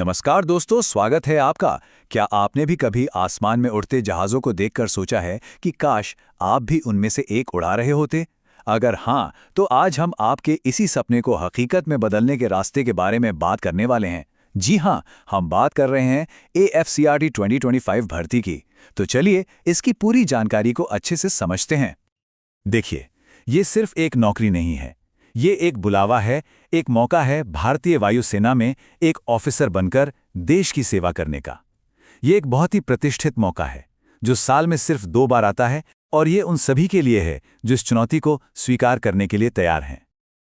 नमस्कार दोस्तों, स्वागत है आपका। क्या आपने भी कभी आसमान में उड़ते जहाज़ों को देखकर सोचा है कि काश आप भी उनमें से एक उड़ा रहे होते? अगर हाँ, तो आज हम आपके इसी सपने को हकीकत में बदलने के रास्ते के बारे में बात करने वाले हैं। जी हाँ, हम बात कर रहे हैं AFCRT 2025 भर्ती की। तो चलिए इसकी पूरी जानकारी को अच्छे से समझते हैं। देखिए, ये सिर्फ एक नौकरी नहीं है, ये एक बुलावा है, एक मौका है भारतीय वायुसेना में एक ऑफिसर बनकर देश की सेवा करने का। ये एक बहुत ही प्रतिष्ठित मौका है, जो साल में सिर्फ 2 बार आता है, और ये उन सभी के लिए है जो इस चुनौती को स्वीकार करने के लिए तैयार हैं।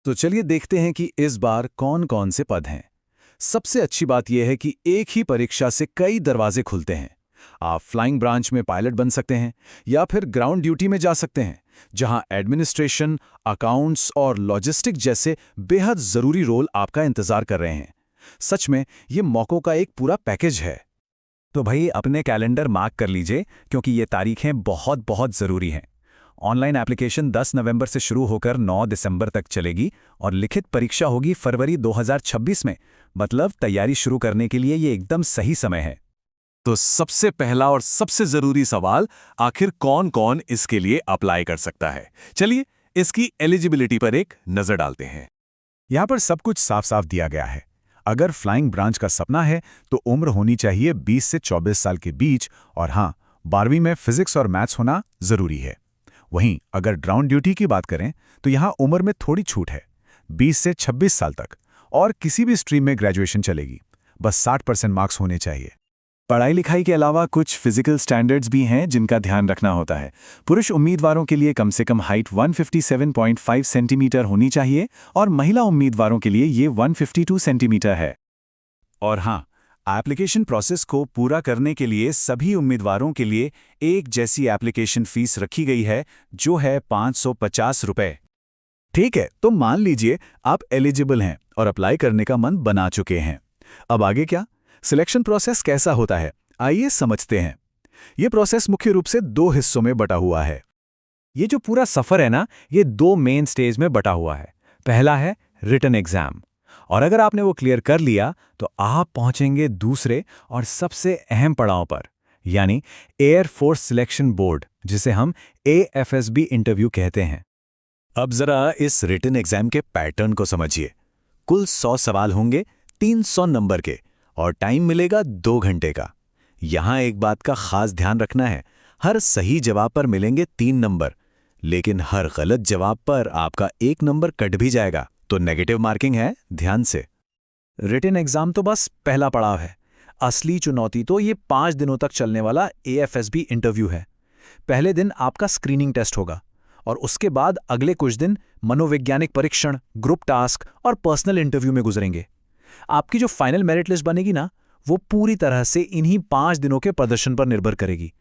तो चलिए देखते हैं कि इस बार कौन कौन से पद हैं। सबसे अच्छी बात यह है कि एक ही परीक्षा से कई दरवाजे खुलते हैं। आप फ्लाइंग ब्रांच में पायलट बन सकते हैं या फिर ग्राउंड ड्यूटी में जा सकते हैं, जहां एडमिनिस्ट्रेशन, अकाउंट्स और लॉजिस्टिक जैसे बेहद जरूरी रोल आपका इंतजार कर रहे हैं। सच में ये मौकों का एक पूरा पैकेज है। तो भाई अपने कैलेंडर मार्क कर लीजिए, क्योंकि ये तारीखें बहुत बहुत ज़रूरी हैं। ऑनलाइन एप्लीकेशन 10 नवंबर से शुरू होकर 9 दिसंबर तक चलेगी और लिखित परीक्षा होगी फरवरी 2026 में। मतलब तैयारी शुरू करने के लिए ये एकदम सही समय है। तो सबसे पहला और सबसे जरूरी सवाल, आखिर कौन कौन इसके लिए अप्लाई कर सकता है? चलिए इसकी एलिजिबिलिटी पर एक नजर डालते हैं। यहाँ पर सब कुछ साफ साफ दिया गया है। अगर फ्लाइंग ब्रांच का सपना है तो उम्र होनी चाहिए 20 से 24 साल के बीच, और हाँ, 12वीं में फिजिक्स और मैथ्स होना जरूरी है। वहीं अगर ग्राउंड ड्यूटी की बात करें तो यहाँ उम्र में थोड़ी छूट है, 20 से 26 साल तक, और किसी भी स्ट्रीम में ग्रेजुएशन चलेगी। बस 60% मार्क्स होने चाहिए। पढ़ाई लिखाई के अलावा कुछ फिजिकल स्टैंडर्ड्स भी हैं जिनका ध्यान रखना होता है। पुरुष उम्मीदवारों के लिए कम से कम हाइट 157.5 सेंटीमीटर होनी चाहिए, और महिला उम्मीदवारों के लिए ये 152 सेंटीमीटर है। और हाँ, एप्लीकेशन प्रोसेस को पूरा करने के लिए सभी उम्मीदवारों के लिए एक जैसी एप्लीकेशन फीस रखी गई है, जो है 550 रुपये। ठीक है, तो मान लीजिए आप एलिजिबल हैं और अप्लाई करने का मन बना चुके हैं। अब आगे क्या? सिलेक्शन प्रोसेस कैसा होता है, आइए समझते हैं। यह प्रोसेस मुख्य रूप से 2 हिस्सों में बटा हुआ है। ये जो पूरा सफर है ना, ये 2 मेन स्टेज में बटा हुआ है। पहला है रिटन एग्जाम, और अगर आपने वो क्लियर कर लिया तो आप पहुंचेंगे दूसरे और सबसे अहम पड़ाव पर, यानी एयर फोर्स सिलेक्शन बोर्ड, जिसे हम AFSB इंटरव्यू कहते हैं। अब जरा इस रिटन एग्जाम के पैटर्न को समझिए। कुल 100 सवाल होंगे, 300 नंबर के, और टाइम मिलेगा 2 घंटे का। यहां एक बात का खास ध्यान रखना है, हर सही जवाब पर मिलेंगे 3 नंबर, लेकिन हर गलत जवाब पर आपका 1 नंबर कट भी जाएगा, तो नेगेटिव मार्किंग है, ध्यान से। रिटन एग्जाम तो बस पहला पड़ाव है। असली चुनौती तो ये 5 दिनों तक चलने वाला AFSB इंटरव्यू है। पहले दिन आपका स्क्रीनिंग टेस्ट होगा, और उसके बाद अगले कुछ दिन मनोवैज्ञानिक परीक्षण, ग्रुप टास्क और पर्सनल इंटरव्यू में गुजरेंगे। आपकी जो फाइनल मेरिट लिस्ट बनेगी ना, वो पूरी तरह से इन्हीं 5 दिनों के प्रदर्शन पर निर्भर करेगी।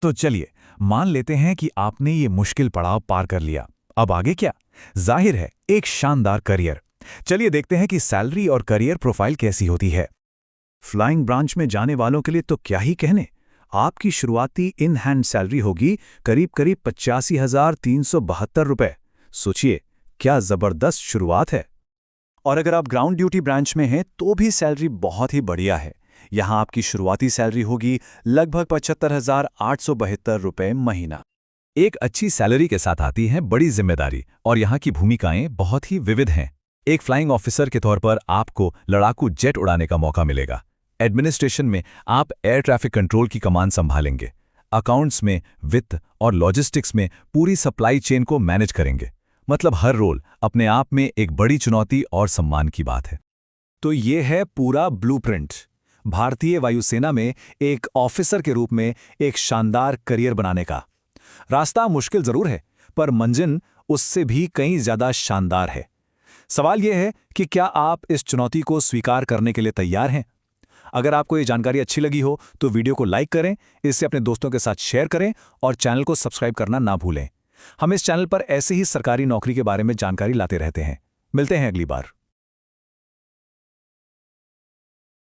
तो चलिए मान लेते हैं कि आपने ये मुश्किल पड़ाव पार कर लिया। अब आगे क्या? जाहिर है, एक शानदार करियर। चलिए देखते हैं कि सैलरी और करियर प्रोफाइल कैसी होती है। फ्लाइंग ब्रांच में जाने वालों के लिए तो क्या ही कहने। आपकी शुरुआती इन हैंड सैलरी होगी करीब 85,372 रुपए। सोचिए, क्या जबरदस्त शुरुआत है। और अगर आप ग्राउंड ड्यूटी ब्रांच में हैं तो भी सैलरी बहुत ही बढ़िया है। यहां आपकी शुरुआती सैलरी होगी लगभग 75,872 रुपये महीना। एक अच्छी सैलरी के साथ आती है बड़ी जिम्मेदारी, और यहां की भूमिकाएं बहुत ही विविध हैं। एक फ्लाइंग ऑफिसर के तौर पर आपको लड़ाकू जेट उड़ाने का मौका मिलेगा। एडमिनिस्ट्रेशन में आप एयर ट्रैफिक कंट्रोल की कमान संभालेंगे। अकाउंट्स में वित्त और लॉजिस्टिक्स में पूरी सप्लाई चेन को मैनेज करेंगे। मतलब हर रोल अपने आप में एक बड़ी चुनौती और सम्मान की बात है। तो ये है पूरा ब्लूप्रिंट, भारतीय वायुसेना में एक ऑफिसर के रूप में एक शानदार करियर बनाने का। रास्ता मुश्किल जरूर है, पर मंजिल उससे भी कहीं ज्यादा शानदार है। सवाल यह है कि क्या आप इस चुनौती को स्वीकार करने के लिए तैयार हैं? अगर आपको ये जानकारी अच्छी लगी हो तो वीडियो को लाइक करें, इसे अपने दोस्तों के साथ शेयर करें, और चैनल को सब्सक्राइब करना ना भूलें। हम इस चैनल पर ऐसे ही सरकारी नौकरी के बारे में जानकारी लाते रहते हैं। मिलते हैं अगली बार।